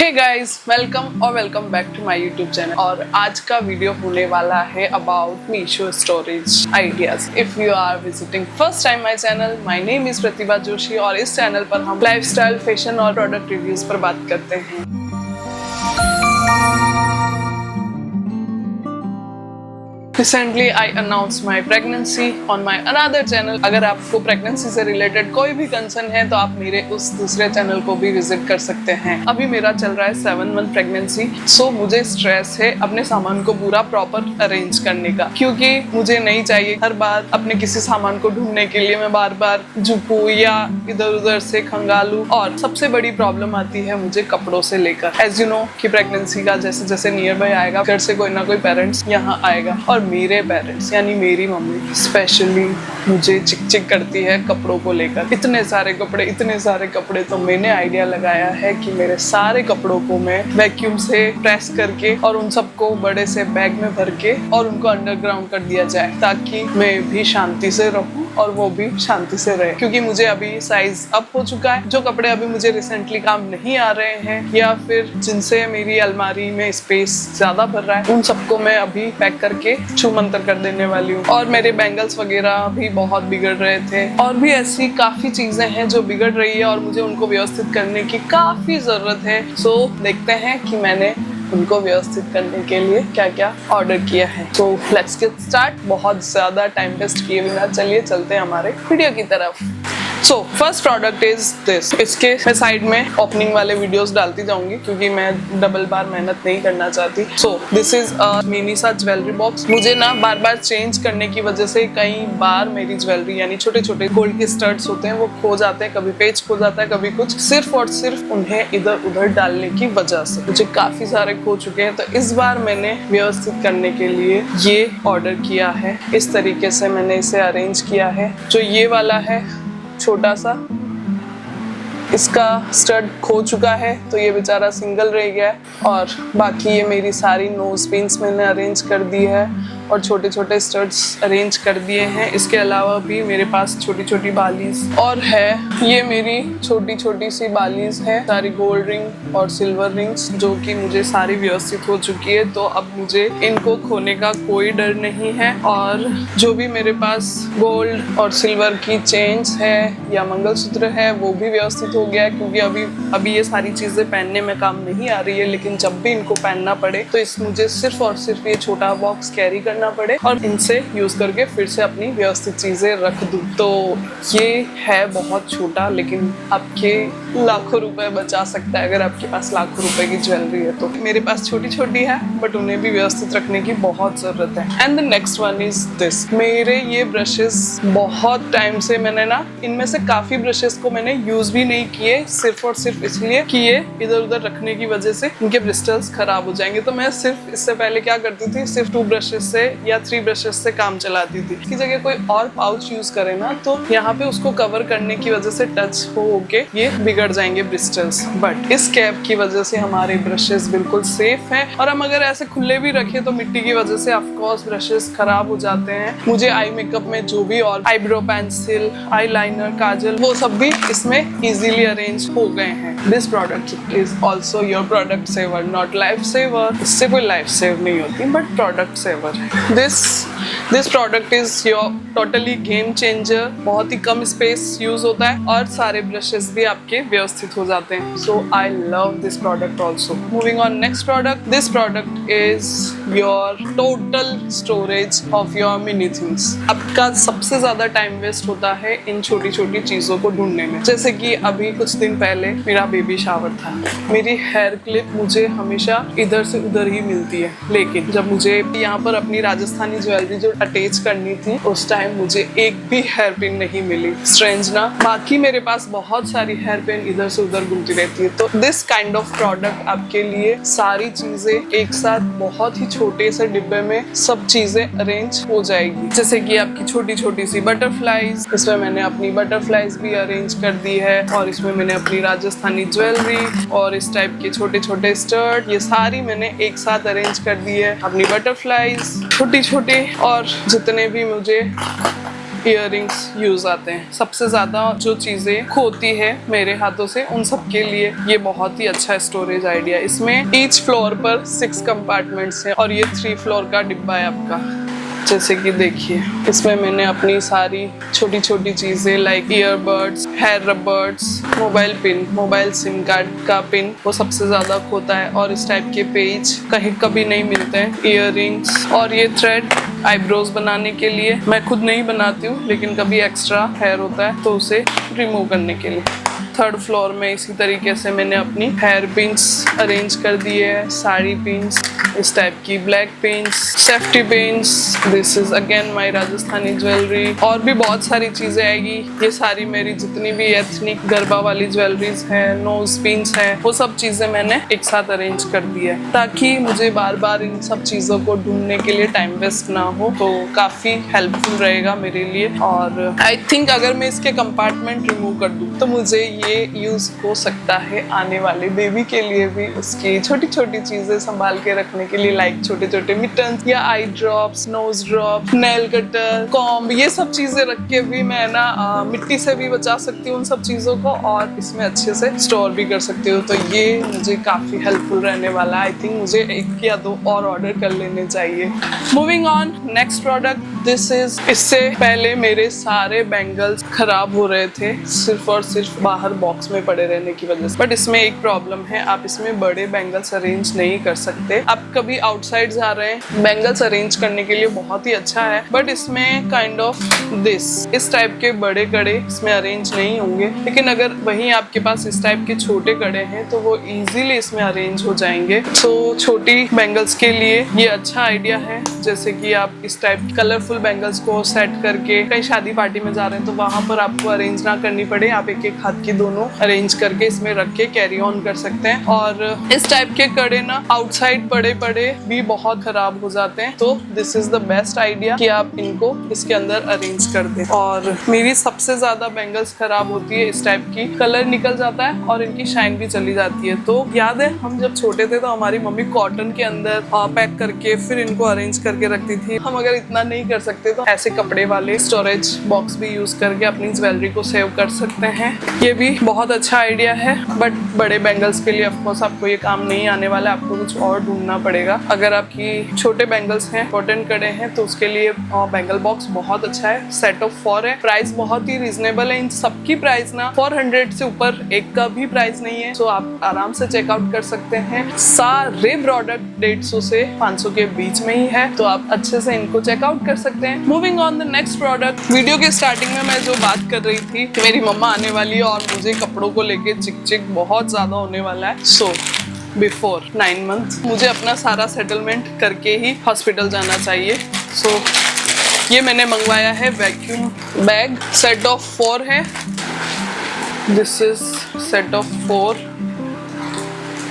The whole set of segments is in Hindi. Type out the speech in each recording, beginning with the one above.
Hey guys, welcome back to my YouTube channel. और आज का वीडियो होने वाला है about Meesho storage ideas. If you are visiting first time my channel, my name is Pratibha Joshi और इस चैनल पर हम लाइफस्टाइल, फैशन और प्रोडक्ट रिव्यूज पर बात करते हैं। Recently I announced my pregnancy on my another channel। अगर आपको प्रेगनेंसी से रिलेटेड कोई भी कंसर्न है तो आप मेरे उस दूसरे चैनल को भी विजिट कर सकते हैं। अभी मेरा चल रहा है 7 मंथ प्रेगनेंसी, सो मुझे स्ट्रेस है अपने सामान को पूरा प्रॉपर अरेंज करने का, क्योंकि मुझे नहीं चाहिए हर बार अपने किसी सामान को ढूंढने के लिए मैं बार बार झुकूं या इधर उधर से खंगालूं। और सबसे बड़ी प्रॉब्लम आती है मुझे कपड़ों से लेकर। एज यू नो कि प्रेगनेंसी का जैसे जैसे नियर बाय आएगा, घर से कोई ना कोई पेरेंट्स यहाँ आएगा और मेरे पेरेंट्स यानी मेरी मम्मी स्पेशली मुझे चिक चिक करती है कपड़ों को लेकर। इतने सारे कपड़े तो मैंने आइडिया लगाया है कि मेरे सारे कपड़ों को मैं वैक्यूम से प्रेस करके और उन सबको बड़े से बैग में भर के और उनको अंडरग्राउंड कर दिया जाए, ताकि मैं भी शांति से रहूं और वो भी शांति से रहे। क्योंकि मुझे अभी साइज अप हो चुका है। जो कपड़े अभी मुझे रिसेंटली काम नहीं आ रहे हैं या फिर जिनसे मेरी अलमारी में स्पेस ज्यादा भर रहा है, उन सबको मैं अभी पैक करके छूमंतर कर देने वाली हूँ। और मेरे बैंगल्स वगैरह भी बहुत बिगड़ रहे थे और भी ऐसी काफी चीजें हैं जो बिगड़ रही है और मुझे उनको व्यवस्थित करने की काफी जरूरत है। सो देखते हैं कि मैंने उनको व्यवस्थित करने के लिए क्या क्या ऑर्डर किया है। तो लेट्स गेट स्टार्ट। बहुत ज्यादा टाइम वेस्ट किए बिना चलिए चलते हैं हमारे वीडियो की तरफ। So first product is this. इसके मैं साइड में ओपनिंग वाले वीडियोस डालती जाऊंगी क्योंकि मैं डबल बार मेहनत नहीं करना चाहती। So this is a mini सा ज्वेलरी बॉक्स। मुझे ना बार बार चेंज करने की वजह से कई बार मेरी ज्वेलरी यानी छोटे छोटे गोल्ड के स्टड्स होते हैं वो खो जाते हैं। कभी पेज खो जाता है, कभी कुछ, सिर्फ और सिर्फ उन्हें इधर उधर डालने की वजह से मुझे काफी सारे खो चुके हैं। तो इस बार मैंने व्यवस्थित करने के लिए ये ऑर्डर किया है। इस तरीके से मैंने इसे अरेंज किया है। जो ये वाला है छोटा सा, इसका स्टड खो चुका है तो ये बेचारा सिंगल रह गया है। और बाकी ये मेरी सारी नोज पिन्स मैंने अरेंज कर दी है और छोटे छोटे स्टड्स अरेंज कर दिए हैं। इसके अलावा भी मेरे पास छोटी छोटी बालीज और है। ये मेरी छोटी छोटी सी बालीज है, सारी गोल्ड रिंग और सिल्वर रिंग्स, जो कि मुझे सारी व्यवस्थित हो चुकी है। तो अब मुझे इनको खोने का कोई डर नहीं है। और जो भी मेरे पास गोल्ड और सिल्वर की चेन्स है या मंगलसूत्र है वो भी व्यवस्थित हो गया है, क्योंकि अभी ये सारी चीजें पहनने में काम नहीं आ रही है, लेकिन जब भी इनको पहनना पड़े तो मुझे सिर्फ और सिर्फ ये छोटा बॉक्स कैरी करना पड़े और इनसे यूज करके फिर से अपनी व्यवस्थित चीजें रख दूं। तो ये है बहुत छोटा, लेकिन आपके लाखों रुपए बचा सकता है अगर आपके पास लाखों रुपए की ज्वेलरी है। तो मेरे पास छोटी छोटी है बट उन्हें भी व्यवस्थित रखने की बहुत जरूरत है। And the next one is this. मेरे ये ब्रशेस बहुत टाइम से मैंने ना इनमें से काफी ब्रशेस को मैंने यूज भी नहीं किए, सिर्फ और सिर्फ इसलिए कि ये इधर उधर रखने की वजह से इनके ब्रिस्टल्स खराब हो जाएंगे। तो मैं सिर्फ इससे पहले क्या करती थी, सिर्फ 2 ब्रशेस से या 3 ब्रशेस से काम चलाती थी। इसकी जगह कोई और पाउच यूज करे ना तो यहाँ पे उसको कवर करने की वजह से टच हो के ये बिगड़ जाएंगे ब्रिस्टल्स। बट इस कैप की वजह से हमारे ब्रशेस बिल्कुल सेफ हैं। और हम अगर ऐसे खुले भी रखें तो मिट्टी की वजह से ऑफकोर्स ब्रशेस खराब हो जाते हैं। मुझे आई मेकअप में जो भी और eyebrow pencil, eyeliner, kajal, वो सब भी इसमें इजीली अरेंज हो गए हैं। This product is also your product saver, not life saver. इससे कोई लाइफ सेव नहीं होती बट प्रोडक्ट सेवर है। This product is your totally game changer. बहुत ही कम स्पेस यूज होता है और सारे ब्रशेस भी आपके व्यवस्थित हो जाते हैं। So I love this product also. Moving on next product. This product is your total storage of your mini things. आपका सबसे ज्यादा टाइम वेस्ट होता है इन छोटी छोटी चीजों को ढूंढने में। जैसे कि अभी कुछ दिन पहले मेरा बेबी शावर था। मेरी हेयर क्लिप मुझे हमेशा इधर से उधर ही मिलती है, लेकिन जब मुझे यहाँ पर अपनी राजस्थानी ज्वेलरी जो अटैच करनी थी उस टाइम मुझे एक भी हेयर पिन नहीं मिली। स्ट्रेंज ना। बाकी मेरे पास बहुत सारी हेयर पिन इधर से उधर घूमती रहती है। तो दिस काइंड ऑफ प्रोडक्ट आपके लिए सारी चीजें एक साथ बहुत ही छोटे से डिब्बे में सब चीजें अरेंज हो जाएगी। जैसे कि आपकी छोटी छोटी सी बटरफ्लाईज, इसमें मैंने अपनी बटरफ्लाईज भी अरेंज कर दी है और इसमें मैंने अपनी राजस्थानी ज्वेलरी और इस टाइप के छोटे छोटे स्टड, ये सारी मैंने एक साथ अरेंज कर दी है। अपनी बटरफ्लाईज छोटी छोटी और जितने भी मुझे इयररिंग्स यूज आते हैं। सबसे ज्यादा जो चीजें खोती है मेरे हाथों से, उन सब के लिए ये बहुत ही अच्छा स्टोरेज आइडिया। इसमें ईच फ्लोर पर 6 कंपार्टमेंट्स हैं और ये 3 फ्लोर का डिब्बा है आपका। जैसे कि देखिए, इसमें मैंने अपनी सारी छोटी छोटी चीजें like earbuds, hair rubbers, mobile pin, mobile SIM card का पिन, वो सबसे ज्यादा खोता है, और इस टाइप के पेज कहीं कभी नहीं मिलते हैं, इयररिंग्स, और ये थ्रेड आईब्रोज बनाने के लिए। मैं खुद नहीं बनाती हूँ, लेकिन कभी एक्स्ट्रा हेयर होता है तो उसे रिमूव करने के लिए। 3rd फ्लोर में इसी तरीके से मैंने अपनी हेयर पिन्स अरेंज कर दिए है, साड़ी पिन्स, इस टाइप की black pins, safety pins, this is again my Rajasthani jewellery, और भी बहुत सारी चीजें आएगी। ये सारी मेरी जितनी भी एथनिक गरबा वाली ज्वेलरीज है, नोज पिन्स है, वो सब चीजें मैंने एक साथ अरेंज कर दी है, ताकि मुझे बार बार इन सब चीजों को ढूंढने के लिए टाइम वेस्ट ना हो। तो काफी हेल्पफुल रहेगा मेरे लिए। और आई थिंक अगर मैं इसके कंपार्टमेंट रिमूव कर दूं तो मुझे ये यूज हो सकता है आने वाले बेबी के लिए भी, उसकी छोटी छोटी चीजें संभाल के रखने के लिए, लाइक छोटे छोटे मिटन्स या eye drops, nose drop, nail cutter, comb, ये सब चीजें रख के भी मैं ना मिट्टी से भी बचा सकती हूँ उन सब चीजों को, और इसमें अच्छे से स्टोर भी कर सकती हूँ। तो ये मुझे काफी हेल्पफुल रहने वाला है। आई थिंक मुझे 1 या 2 और ऑर्डर कर लेने चाहिए। Moving on, next product this is. इससे पहले मेरे सारे बैंगल्स खराब हो रहे थे सिर्फ और सिर्फ बाहर बॉक्स में पड़े रहने की वजह से। बट इसमें एक प्रॉब्लम है, आप इसमें बड़े बैंगल्स अरेंज नहीं कर सकते। आप कभी आउटसाइड जा रहे हैं, बैंगल्स अरेंज करने के लिए बहुत ही अच्छा है, बट इसमें काइंड ऑफ दिस, इस टाइप के बड़े कड़े इसमें अरेंज नहीं होंगे। लेकिन अगर वहीं आपके पास इस टाइप के छोटे कड़े हैं तो वो इजीली इसमें अरेंज हो जाएंगे। तो छोटी बैंगल्स के लिए ये अच्छा आइडिया है। जैसे कि आप इस टाइप कलरफुल बैंगल्स को सेट करके कहीं शादी पार्टी में जा रहे हैं तो वहां पर आपको अरेंज ना करनी पड़े, आप एक एक हाथ की दोनों अरेंज करके इसमें रख के कैरी ऑन कर सकते हैं। और इस टाइप के कड़े ना आउटसाइड पड़े पड़े भी बहुत खराब हो जाते हैं, तो this is the best idea कि आप इनको इसके अंदर अरेंज कर दें। और मेरी सबसे ज्यादा बैंगल्स खराब होती है इस टाइप की, कलर निकल जाता है और इनकी शाइन भी चली जाती है। तो याद है हम जब छोटे थे तो हमारी मम्मी कॉटन के अंदर पैक करके फिर इनको अरेंज करके रखती थी। हम अगर इतना नहीं कर सकते तो ऐसे कपड़े वाले स्टोरेज बॉक्स भी यूज करके अपनी ज्वेलरी को सेव कर सकते हैं। ये भी बहुत अच्छा आइडिया है, बट बड़े बैंगल्स के लिए ऑफकोर्स आपको ये काम नहीं आने वाला है, आपको कुछ और ढूंढना पड़ेगा। अगर आपकी छोटे बैंगल्स हैं, इंपॉर्टेंट कड़े हैं, तो उसके लिए बैंगल बॉक्स बहुत अच्छा है। सेट ऑफ 4 है, प्राइस बहुत ही रीजनेबल है। इन सबकी प्राइस ना 400 से ऊपर एक का भी प्राइस नहीं है, तो आप आराम से चेकआउट कर सकते हैं। सारे प्रोडक्ट 150 से 500 के बीच में ही है, तो आप अच्छे से इनको चेकआउट कर सकते हैं। Moving on the next product. Video के स्टार्टिंग में मैं जो बात कर रही थी कि मेरी मम्मा आने वाली है और मुझे कपड़ों को लेके चिक चिक बहुत ज्यादा होने वाला है। सो बिफोर 9 मंथ मुझे अपना सारा सेटलमेंट करके ही हॉस्पिटल जाना चाहिए। सो ये मैंने मंगवाया है वैक्यूम बैग, सेट ऑफ 4 है। This is set of 4।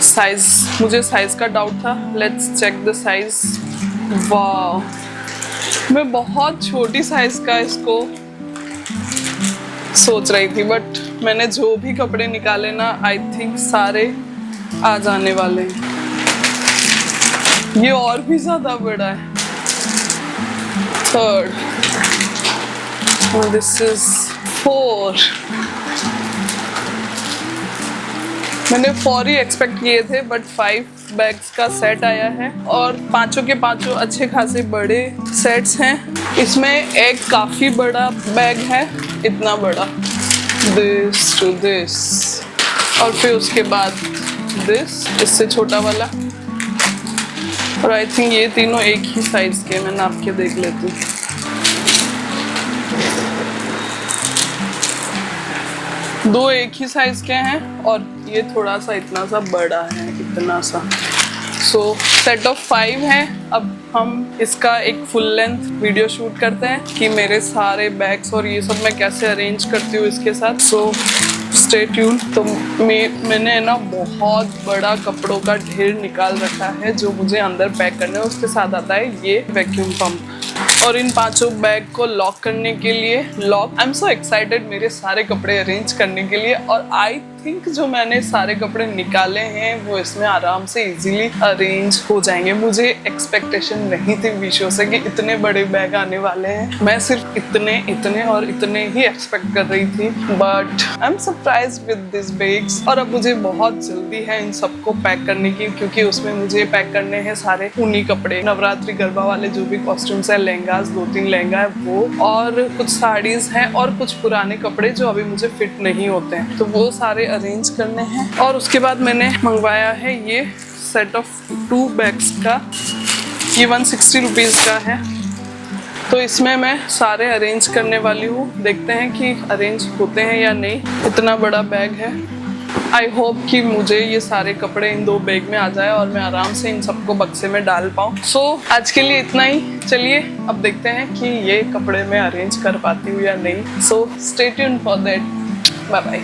Size, मुझे साइज का डाउट था, लेट्स चेक द साइज। वाह, मैं बहुत छोटी साइज का इसको सोच रही थी, बट मैंने जो भी कपड़े निकाले ना आई थिंक सारे आ जाने वाले हैं। ये और भी ज्यादा बड़ा है। 3rd, this is 4। मैंने 4 ही एक्सपेक्ट किए थे, बट 5 बैग्स का सेट आया है और पांचों के पांचों अच्छे खासे बड़े सेट्स हैं। इसमें एक काफी बड़ा बैग है, इतना बड़ा, दिस टू दिस, और फिर उसके बाद दिस, इससे छोटा वाला, और आई थिंक ये तीनों एक ही साइज के। मैं नाप के देख लेती हूँ। दो एक ही साइज के हैं और ये थोड़ा सा इतना सा बड़ा है, इतना सा। सो सेट ऑफ 5 है। अब हम इसका एक फुल लेंथ वीडियो शूट करते हैं कि मेरे सारे बैग्स और ये सब मैं कैसे अरेंज करती हूँ इसके साथ। So stay tune. तो मैंने ना बहुत बड़ा कपड़ों का ढेर निकाल रखा है जो मुझे अंदर पैक करना है। उसके साथ आता है ये वैक्यूम पंप, और इन पांचों बैग को लॉक करने के लिए lock. I am so excited मेरे सारे कपड़े अरेंज करने के लिए। और आई थिंक जो मैंने सारे कपड़े निकाले हैं वो इसमें आराम से इजीली अरेंज हो जाएंगे। मुझे एक्सपेक्टेशन नहीं थी मीशो से कि इतने बड़े बैग आने वाले हैं। मैं सिर्फ इतने और इतने ही एक्सपेक्ट कर रही थी, but I am surprised with this bags. और अब मुझे बहुत जल्दी है इन सबको पैक करने की, क्योंकि उसमें मुझे पैक करने हैं सारे ऊनी कपड़े, नवरात्रि गरबा वाले जो भी कॉस्ट्यूम्स है, लहंगास, 2-3 लहंगा है वो, और कुछ साड़ीज हैं और कुछ पुराने कपड़े जो अभी मुझे फिट नहीं होते हैं, तो वो सारे अरेंज करने हैं। और उसके बाद मैंने मंगवाया है ये सेट ऑफ 2 बैग्स का, ये 160 रुपीज़ का है। तो इसमें मैं सारे अरेंज करने वाली हूँ, देखते हैं कि अरेंज होते हैं या नहीं। इतना बड़ा बैग है, आई होप कि मुझे ये सारे कपड़े इन 2 बैग में आ जाए और मैं आराम से इन सबको बक्से में डाल पाऊँ। सो आज के लिए इतना ही। चलिए अब देखते हैं कि ये कपड़े मैं अरेंज कर पाती हूँ या नहीं। So stay tuned for that. Bye bye.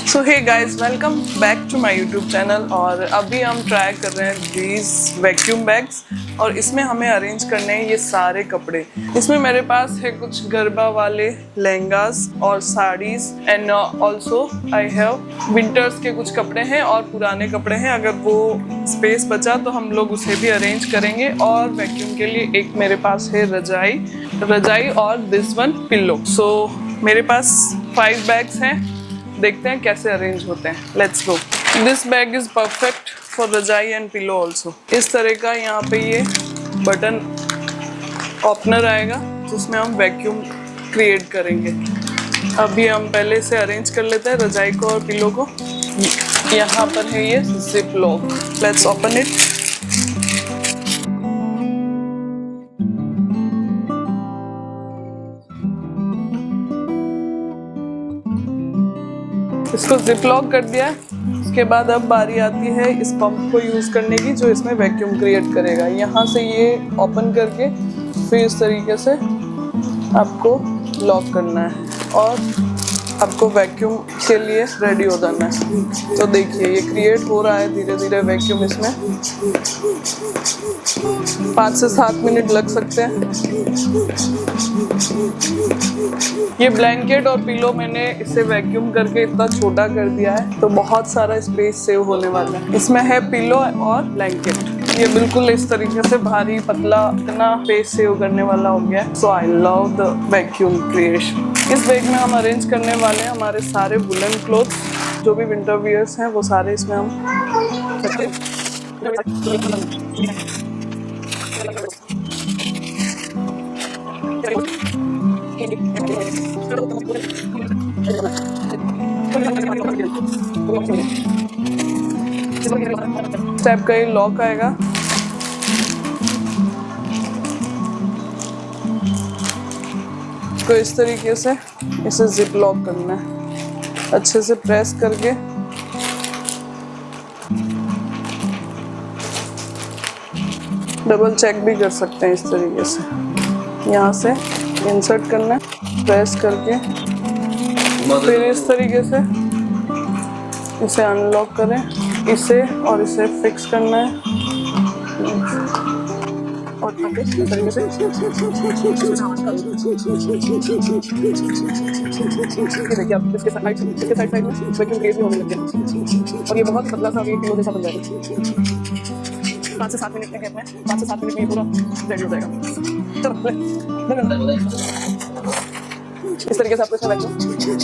So hey guys, welcome back to my YouTube channel. और अभी हम ट्राई कर रहे हैं दीज वैक्यूम बैग्स, और इसमें हमें अरेंज करने हैं ये सारे कपड़े। इसमें मेरे पास है कुछ गरबा वाले लहंगास और saris, and also I have winters के कुछ कपड़े हैं और पुराने कपड़े हैं। अगर वो स्पेस बचा तो हम लोग उसे भी अरेंज करेंगे। और वैक्यूम के लिए एक मेरे पास है रजाई और दिस वन पिल्लो। सो मेरे पास 5 बैग्स हैं, देखते हैं कैसे अरेंज होते हैं। Let's go. This bag is perfect for रजाई एंड पिलो ऑल्सो। इस तरह का यहाँ पे ये बटन ओपनर आएगा जिसमें हम वैक्यूम क्रिएट करेंगे। अभी हम पहले से अरेंज कर लेते हैं रजाई को और पिलो को। यहाँ पर है ये zip lock. Let's open it. इसको जिप लॉक कर दिया। उसके बाद अब बारी आती है इस पंप को यूज़ करने की जो इसमें वैक्यूम क्रिएट करेगा। यहाँ से ये ओपन करके फिर इस तरीके से आपको लॉक करना है और आपको वैक्यूम के लिए रेडी हो जाना है। तो देखिए ये क्रिएट हो रहा है धीरे धीरे वैक्यूम। इसमें 5 से 7 मिनट लग सकते हैं। ये ब्लैंकेट और पिलो मैंने इसे वैक्यूम करके इतना छोटा कर दिया है तो बहुत सारा स्पेस सेव होने वाला है। इसमें है पिलो और ब्लैंकेट। ये बिल्कुल इस तरीके से भारी पतला इतना स्पेस सेव करने वाला हो गया है। So I love the vacuum creation. इस बैग में हम अरेंज करने वाले हैं हमारे सारे वुलन क्लोथ्स, जो भी विंटर वियर्स हैं वो सारे इसमें हम टाइप का ये लॉक आएगा। तो इस तरीके से इसे जिप लॉक करना है, अच्छे से प्रेस करके डबल चेक भी कर सकते हैं। इस तरीके से यहाँ से इंसर्ट करना है, प्रेस करके फिर इस तरीके से इसे अनलॉक करें, इसे और इसे फिक्स करना है और इस तरीके से देखिए आप इसके साइड में वैक्यूम क्रिएट होने लग गया और ये बहुत पतला सा एक किलो जैसा बन जाएगा। 5 से 7 मिनट के गैप में 5 से 7 मिनट में ये पूरा रेडी हो जाएगा। चलो इस तरीके से आपको इसमें वैक्यूम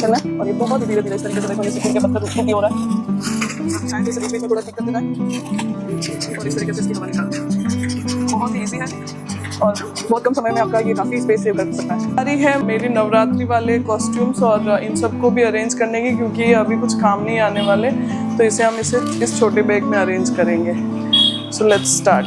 करना है और ये बहुत धीरे धीरे इस तरीके से देखो ये सिकुड़ के पत्थर उसको हो रहा है। शायद इस तरीके में थोड़ा दिक्कत देना है और इस तरीके से इसकी हवा निकालते हैं। बहुत ही ईजी है और बहुत कम समय में आपका ये काफ़ी स्पेस सेव कर सकता है। सारी है मेरी नवरात्रि वाले कॉस्ट्यूम्स और इन सबको भी अरेंज करने की, क्योंकि ये अभी कुछ काम नहीं आने वाले, तो इसे हम इसे इस छोटे बैग में अरेंज करेंगे। So let's start.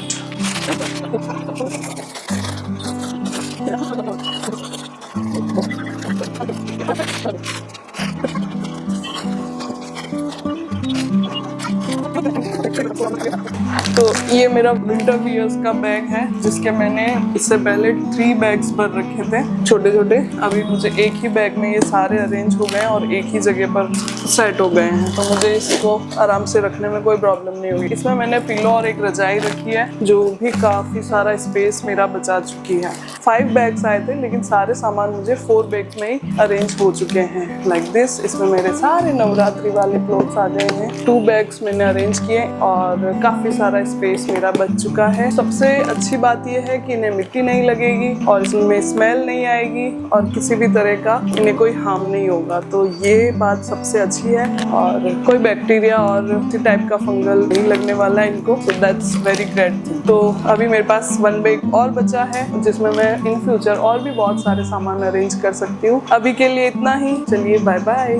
तो ये मेरा विंटर वियर्स का बैग है जिसके मैंने इससे पहले 3 बैग्स भर रखे थे छोटे छोटे। अभी मुझे एक ही बैग में ये सारे अरेंज हो गए हैं और एक ही जगह पर सेट हो गए हैं, तो मुझे इसको आराम से रखने में कोई प्रॉब्लम नहीं होगी। इसमें मैंने पिलो और एक रजाई रखी है जो भी काफ़ी सारा स्पेस मेरा बचा चुकी है। 5 बैग्स आए थे लेकिन सारे सामान मुझे 4 बैग्स में ही अरेंज हो चुके हैं लाइक दिस। इसमें मेरे सारे नवरात्रि वाले क्लोथ्स आ गए हैं। 2 बैग्स मैंने अरेंज किए और काफ़ी सारा स्पेस मेरा बच चुका है। सबसे अच्छी बात यह है कि इन्हें मिट्टी नहीं लगेगी और इसमें स्मेल नहीं आएगी और किसी भी तरह का इन्हें कोई हार्म नहीं होगा, तो ये बात सबसे अच्छी है। और कोई बैक्टीरिया और किसी टाइप का फंगल नहीं लगने वाला है इनको, so that's very great thing। तो अभी मेरे पास 1 बैग और बचा है जिसमें मैं इन फ्यूचर और भी बहुत सारे सामान अरेंज कर सकती हूँ। अभी के लिए इतना ही, चलिए बाय बाय।